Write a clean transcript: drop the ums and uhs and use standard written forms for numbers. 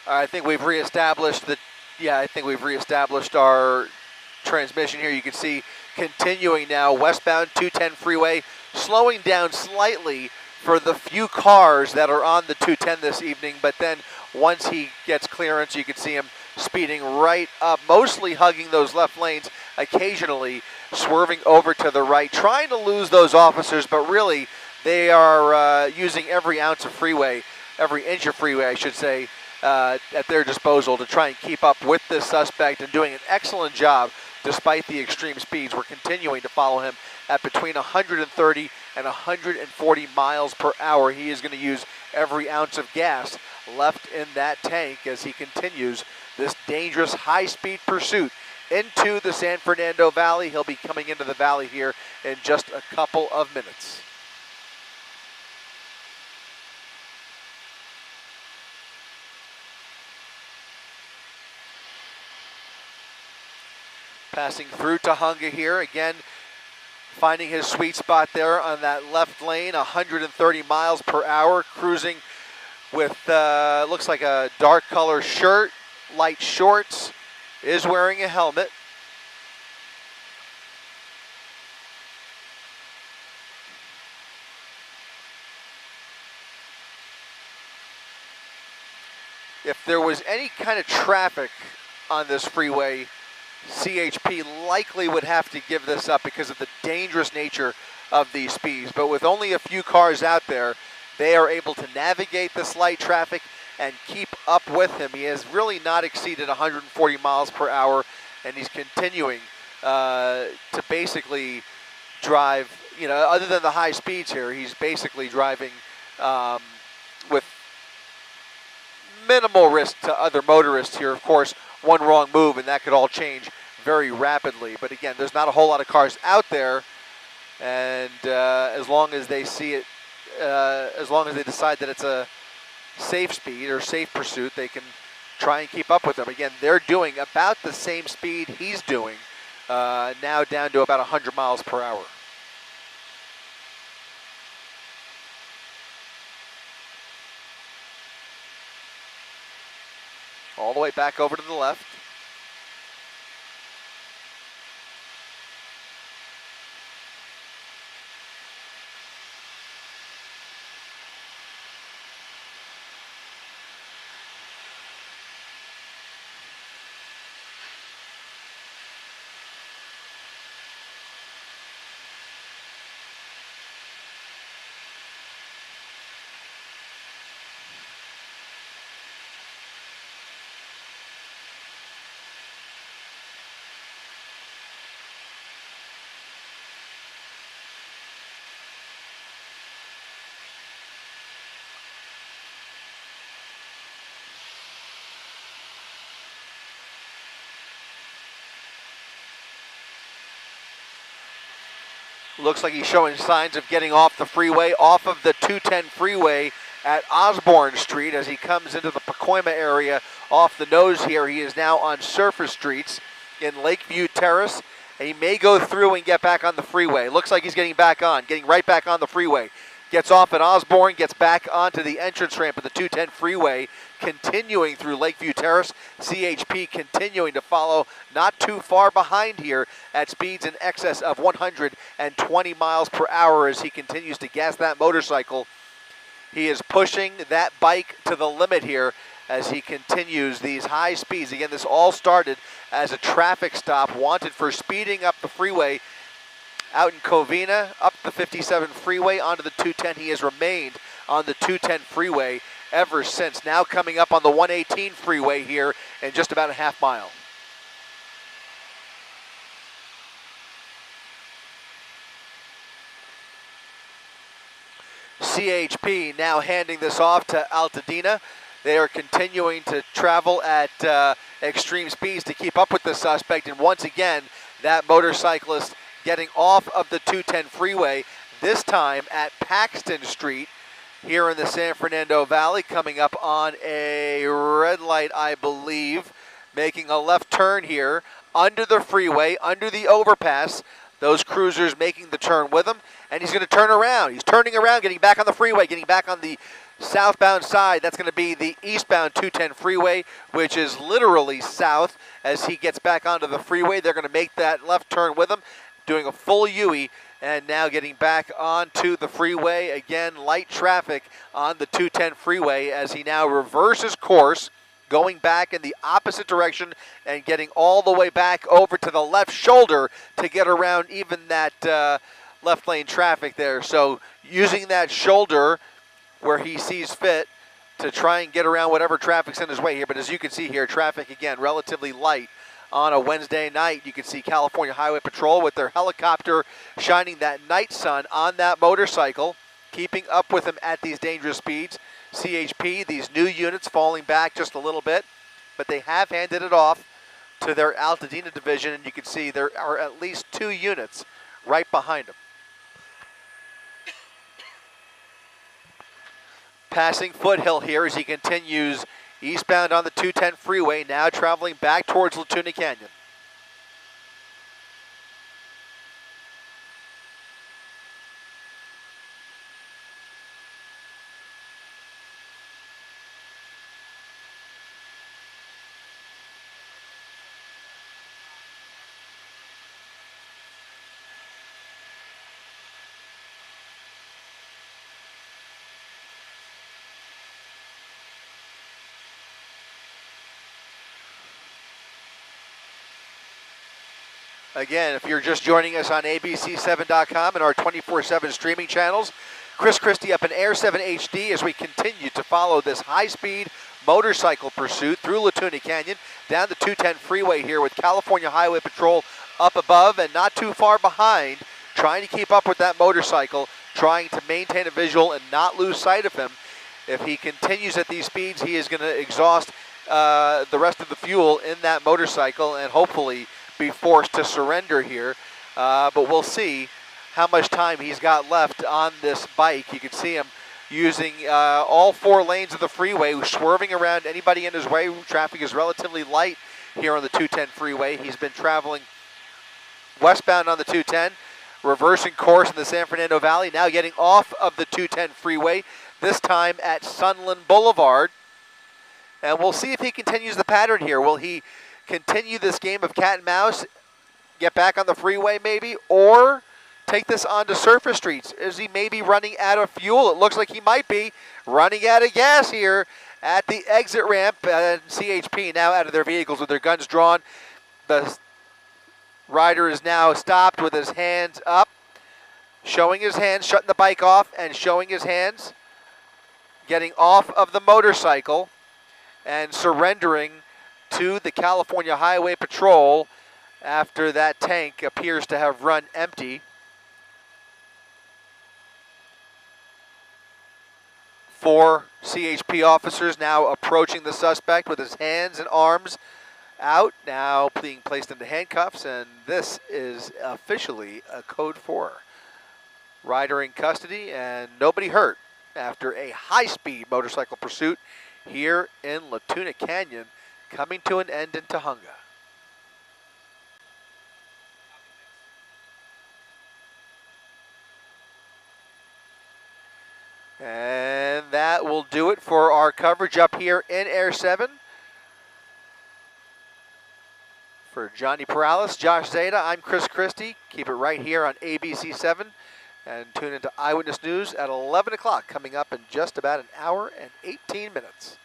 I think we've reestablished our transmission here. You can see continuing now westbound 210 freeway, slowing down slightly for the few cars that are on the 210 this evening, but then once he gets clearance, you can see him speeding right up, mostly hugging those left lanes, occasionally swerving over to the right, trying to lose those officers, but really they are using every ounce of freeway, every inch of freeway, I should say, at their disposal to try and keep up with this suspect, and doing an excellent job despite the extreme speeds. We're continuing to follow him at between 130 and 140 miles per hour. He is going to use every ounce of gas left in that tank as he continues this dangerous high-speed pursuit into the San Fernando Valley. He'll be coming into the valley here in just a couple of minutes. Passing through Tahunga here, again, finding his sweet spot there on that left lane, 130 miles per hour, cruising with, looks like a dark color shirt, light shorts, is wearing a helmet. If there was any kind of traffic on this freeway, CHP likely would have to give this up because of the dangerous nature of these speeds. But with only a few cars out there, they are able to navigate this light traffic and keep up with him. He has really not exceeded 140 miles per hour, and he's continuing to basically drive, other than the high speeds here, he's basically driving with minimal risk to other motorists here. Of course, one wrong move and that could all change very rapidly. But again, there's not a whole lot of cars out there, and as long as they see it, as long as they decide that it's a safe speed or safe pursuit, they can try and keep up with them. Again, they're doing about the same speed he's doing, now down to about 100 miles per hour. All the way back over to the left. Looks like he's showing signs of getting off the freeway, off of the 210 freeway at Osborne Street as he comes into the Pacoima area off the nose here. He is now on surface streets in Lakeview Terrace. And he may go through and get back on the freeway. Looks like he's getting right back on the freeway. Gets off at Osborne, gets back onto the entrance ramp of the 210 freeway, continuing through Lakeview Terrace. CHP continuing to follow not too far behind here at speeds in excess of 120 miles per hour as he continues to gas that motorcycle. He is pushing that bike to the limit here as he continues these high speeds. Again, this all started as a traffic stop wanted for speeding up the freeway out in Covina, up the 57 freeway onto the 210. He has remained on the 210 freeway ever since. Now coming up on the 118 freeway here in just about a half mile. CHP now handing this off to Altadena. They are continuing to travel at extreme speeds to keep up with the suspect. And once again, that motorcyclist getting off of the 210 freeway, this time at Paxton Street here in the San Fernando Valley, coming up on a red light, I believe, making a left turn here under the freeway, under the overpass. Those cruisers making the turn with him, and he's going to turn around. He's turning around, getting back on the freeway, getting back on the southbound side, that's going to be the eastbound 210 freeway, which is literally south. As he gets back onto the freeway, they're going to make that left turn with him, doing a full U-turn, and now getting back onto the freeway. Again, light traffic on the 210 freeway as he now reverses course, going back in the opposite direction and getting all the way back over to the left shoulder to get around even that left lane traffic there. So using that shoulder where he sees fit to try and get around whatever traffic's in his way here. But as you can see here, traffic again relatively light on a Wednesday night. You can see California Highway Patrol with their helicopter shining that night sun on that motorcycle, keeping up with him at these dangerous speeds. CHP, these new units falling back just a little bit, but they have handed it off to their Altadena division, and you can see there are at least 2 units right behind them. Passing Foothill here as he continues eastbound on the 210 freeway, now traveling back towards Latuna Canyon. Again, if you're just joining us on abc7.com and our 24/7 streaming channels, Chris Christie up in Air 7 HD as we continue to follow this high-speed motorcycle pursuit through Latuna Canyon, down the 210 freeway here with California Highway Patrol up above and not too far behind, trying to keep up with that motorcycle, trying to maintain a visual and not lose sight of him. If he continues at these speeds, he is going to exhaust the rest of the fuel in that motorcycle and hopefully be forced to surrender here, but we'll see how much time he's got left on this bike. You can see him using all 4 lanes of the freeway, swerving around anybody in his way. Traffic is relatively light here on the 210 freeway. He's been traveling westbound on the 210, reversing course in the San Fernando Valley, now getting off of the 210 freeway, this time at Sunland Boulevard. And we'll see if he continues the pattern here. Will he continue this game of cat and mouse, get back on the freeway maybe, or take this onto surface streets? Is he maybe running out of fuel? It looks like he might be running out of gas here at the exit ramp. CHP now out of their vehicles with their guns drawn. The rider is now stopped with his hands up, showing his hands, shutting the bike off and showing his hands, getting off of the motorcycle and surrendering to the California Highway Patrol after that tank appears to have run empty. 4 CHP officers now approaching the suspect with his hands and arms out, now being placed into handcuffs, and this is officially a code 4. Rider in custody and nobody hurt after a high-speed motorcycle pursuit here in Latuna Canyon, coming to an end in Tujunga. And that will do it for our coverage up here in Air 7. For Johnny Perales, Josh Zeta, I'm Chris Christie. Keep it right here on ABC 7 and tune into Eyewitness News at 11 o'clock, coming up in just about an hour and 18 minutes.